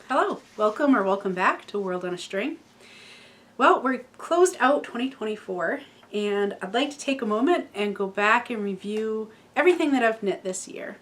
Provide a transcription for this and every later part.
Hello, welcome or welcome back to World on a String. Well, we're closed out 2024 and I'd like to take a moment and go back and review everything that I've knit this year.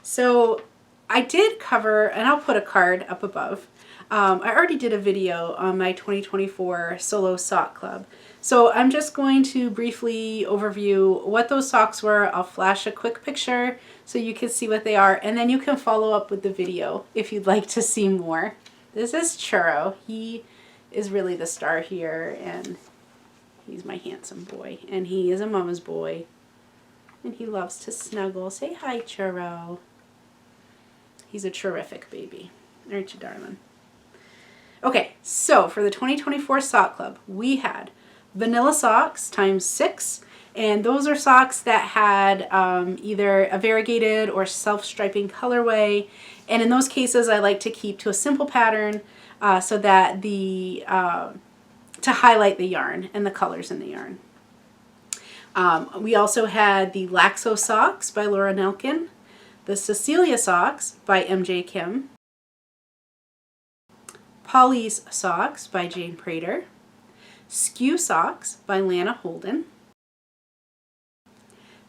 So I did cover, and I'll put a card up above, I already did a video on my 2024 solo sock club. So I'm just going to briefly overview what those socks were. I'll flash a quick picture so you can see what they are, and then you can follow up with the video if you'd like to see more. This is Churro. He is really the star here, and he's my handsome boy, and he is a mama's boy, and he loves to snuggle. Say hi, Churro. He's a terrific baby, aren't you, darling? Okay, so for the 2024 sock club, we had vanilla socks times 6, and those are socks that had either a variegated or self-striping colorway, and in those cases I like to keep to a simple pattern so that to highlight the yarn and the colors in the yarn. We also had the Laxo socks by Laura Nelkin, the Cecilia socks by MJ Kim, Polly's socks by Jane Prater, Skew socks by Lana Holden,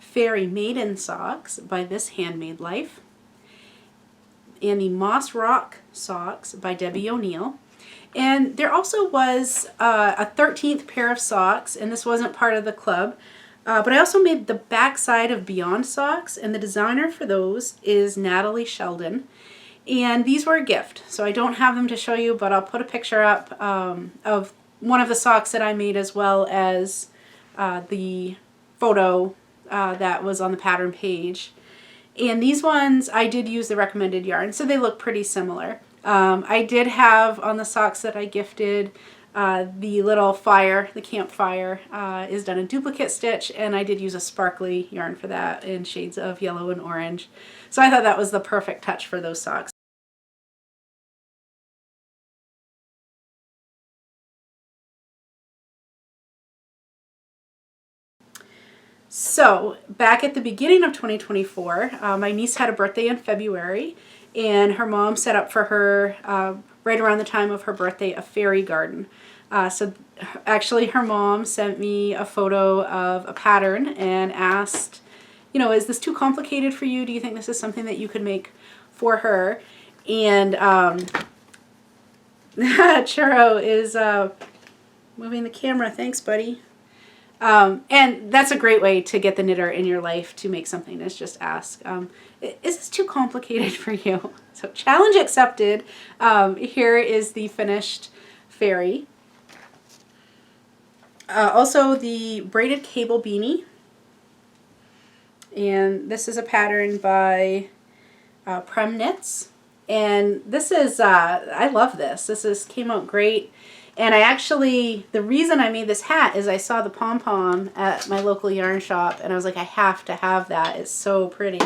Fairy Maiden socks by This Handmade Life, and the Moss Rock socks by Debbie O'Neill. And there also was a 13th pair of socks, and this wasn't part of the club, but I also made the back side of Beyond socks, and the designer for those is Natalie Sheldon. And these were a gift, so I don't have them to show you, but I'll put a picture up of one of the socks that I made, as well as the photo that was on the pattern page. And these ones, I did use the recommended yarn, so they look pretty similar. I did have on the socks that I gifted, the little fire, the campfire, is done in duplicate stitch, and I did use a sparkly yarn for that in shades of yellow and orange. So I thought that was the perfect touch for those socks. So back at the beginning of 2024, my niece had a birthday in February, and her mom set up for her, right around the time of her birthday, a fairy garden. So actually her mom sent me a photo of a pattern and asked, you know, is this too complicated for you? Do you think this is something that you could make for her? And Churro is moving the camera. Thanks, buddy. And that's a great way to get the knitter in your life to make something, is just ask, is this too complicated for you? So challenge accepted. Here is the finished fairy. Also the braided cable beanie. And this is a pattern by Prem Knits. And this is, I love this. This came out great. And I actually, the reason I made this hat is I saw the pom-pom at my local yarn shop, and I was like, I have to have that. It's so pretty.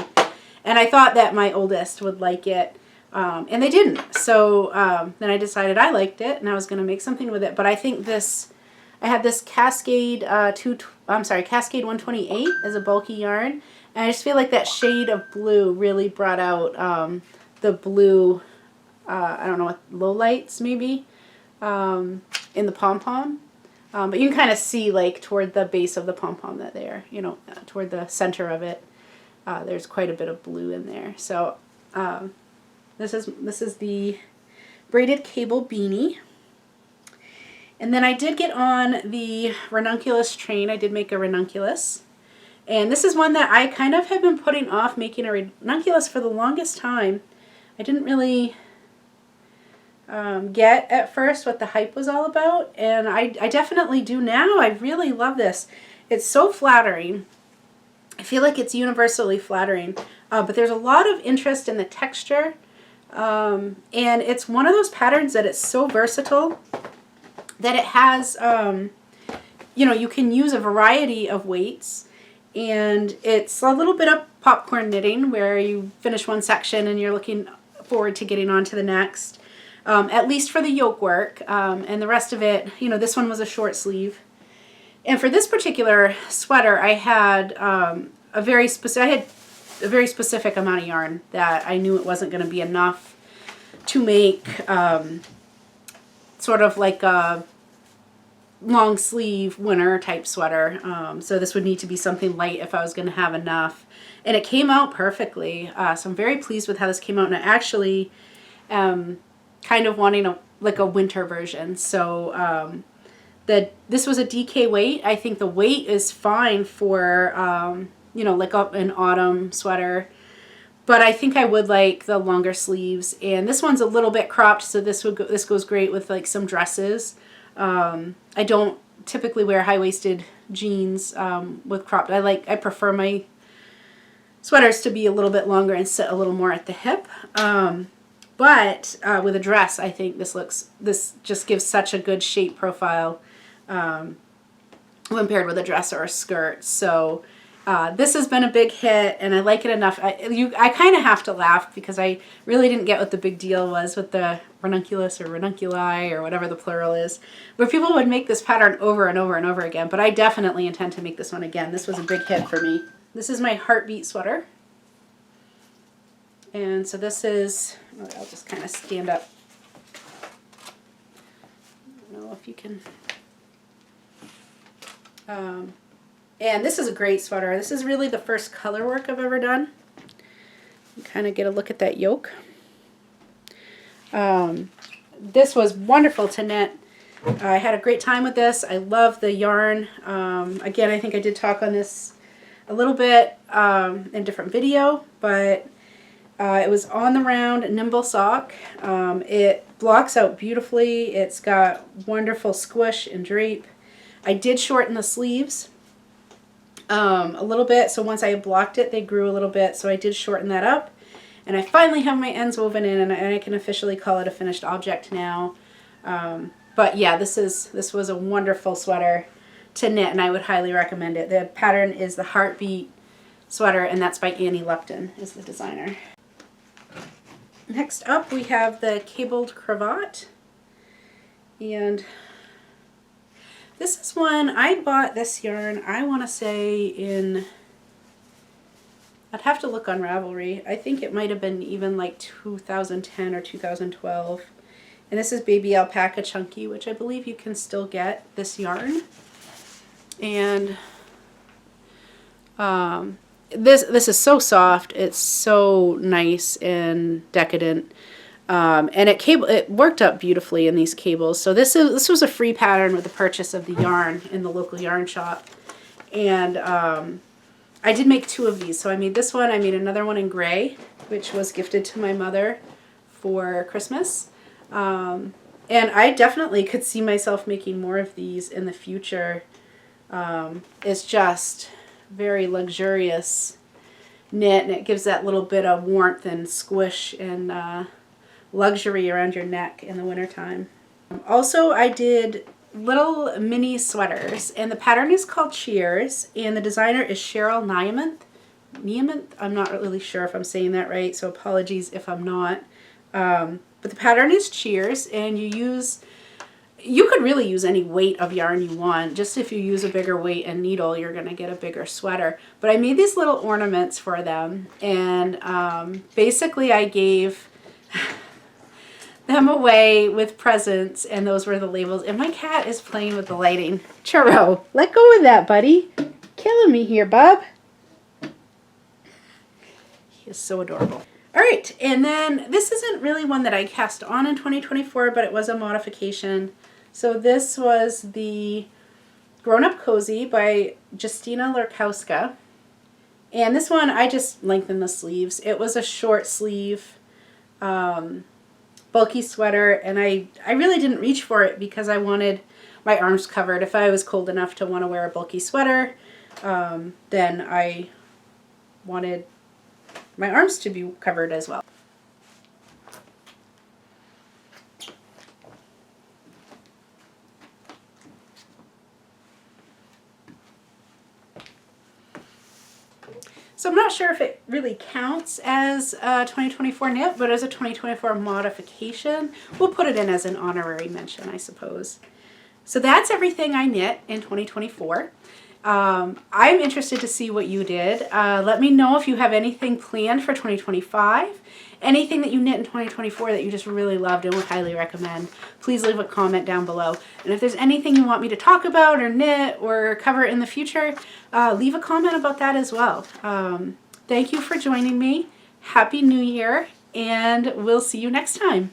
And I thought that my oldest would like it, and they didn't. So then I decided I liked it, and I was going to make something with it. But I think this, I had this Cascade Cascade 128 as a bulky yarn, and I just feel like that shade of blue really brought out the blue, I don't know, what, lowlights maybe. In the pom-pom, but you can kind of see, like, toward the base of the pom-pom that there, you know, toward the center of it, there's quite a bit of blue in there. So this is the braided cable beanie. And then I did get on the Ranunculus train. I did make a Ranunculus, and this is one that I kind of have been putting off making a Ranunculus for the longest time. I didn't really get at first what the hype was all about, and I definitely do now. I really love this. It's so flattering. I feel like it's universally flattering, but there's a lot of interest in the texture, and it's one of those patterns that it's so versatile that it has, you know, you can use a variety of weights, and it's a little bit of popcorn knitting where you finish one section and you're looking forward to getting on to the next. At least for the yoke work, and the rest of it, you know, this one was a short sleeve. And for this particular sweater, I had a very specific amount of yarn that I knew it wasn't going to be enough to make sort of like a long sleeve winter type sweater. So this would need to be something light if I was going to have enough. And it came out perfectly. So I'm very pleased with how this came out. And I actually am kind of wanting like a winter version. So this was a DK weight. I think the weight is fine for, you know, like an autumn sweater. But I think I would like the longer sleeves. And this one's a little bit cropped, so this goes great with like some dresses. I don't typically wear high-waisted jeans with cropped. I prefer my sweaters to be a little bit longer and sit a little more at the hip. But with a dress, I think this just gives such a good shape profile when paired with a dress or a skirt. So this has been a big hit, and I like it enough. I kind of have to laugh because I really didn't get what the big deal was with the ranunculus or ranunculi or whatever the plural is. But people would make this pattern over and over and over again, but I definitely intend to make this one again. This was a big hit for me. This is my heartbeat sweater. And so this is, I'll just kind of stand up. I don't know if you can. And this is a great sweater. This is really the first color work I've ever done. You kind of get a look at that yoke. This was wonderful to knit. I had a great time with this. I love the yarn. Again, I think I did talk on this a little bit in a different video, but it was on the round nimble sock. It blocks out beautifully. It's got wonderful squish and drape. I did shorten the sleeves a little bit, so once I blocked it, they grew a little bit, so I did shorten that up. And I finally have my ends woven in, and I can officially call it a finished object now. But yeah, this was a wonderful sweater to knit, and I would highly recommend it. The pattern is the Heartbeat sweater, and that's by Annie Lupton is the designer. Next up, we have the cabled cravat, and this is one, I bought this yarn, I want to say in, I'd have to look on Ravelry. I think it might have been even like 2010 or 2012. And this is Baby Alpaca Chunky, which I believe you can still get this yarn. And this is so soft. It's so nice and decadent. And it worked up beautifully in these cables. So this was a free pattern with the purchase of the yarn in the local yarn shop. And I did make 2 of these. So I made this one, I made another one in gray, which was gifted to my mother for Christmas. And I definitely could see myself making more of these in the future. It's just very luxurious knit, and it gives that little bit of warmth and squish and luxury around your neck in the wintertime. Also, I did little mini sweaters, and the pattern is called Cheers, and the designer is Cheryl Niemand. I'm not really sure if I'm saying that right, so apologies if I'm not. But the pattern is Cheers, and you could really use any weight of yarn you want. Just if you use a bigger weight and needle, you're going to get a bigger sweater. But I made these little ornaments for them, and basically I gave them away with presents, and those were the labels. And my cat is playing with the lighting. Churro, let go of that, buddy. Killing me here, bub. He is so adorable. All right, and then this isn't really one that I cast on in 2024, but it was a modification. So this was the Grown Up Cozy by Justina Lurkowska. And this one, I just lengthened the sleeves. It was a short sleeve, bulky sweater, and I really didn't reach for it because I wanted my arms covered. If I was cold enough to want to wear a bulky sweater, then I wanted my arms to be covered as well. So I'm not sure if it really counts as a 2024 knit, but as a 2024 modification, we'll put it in as an honorary mention, I suppose. So that's everything I knit in 2024. I'm interested to see what you did. Let me know if you have anything planned for 2025. Anything that you knit in 2024 that you just really loved and would highly recommend, please leave a comment down below. And if there's anything you want me to talk about or knit or cover in the future, leave a comment about that as well. Thank you for joining me. Happy New Year, and we'll see you next time.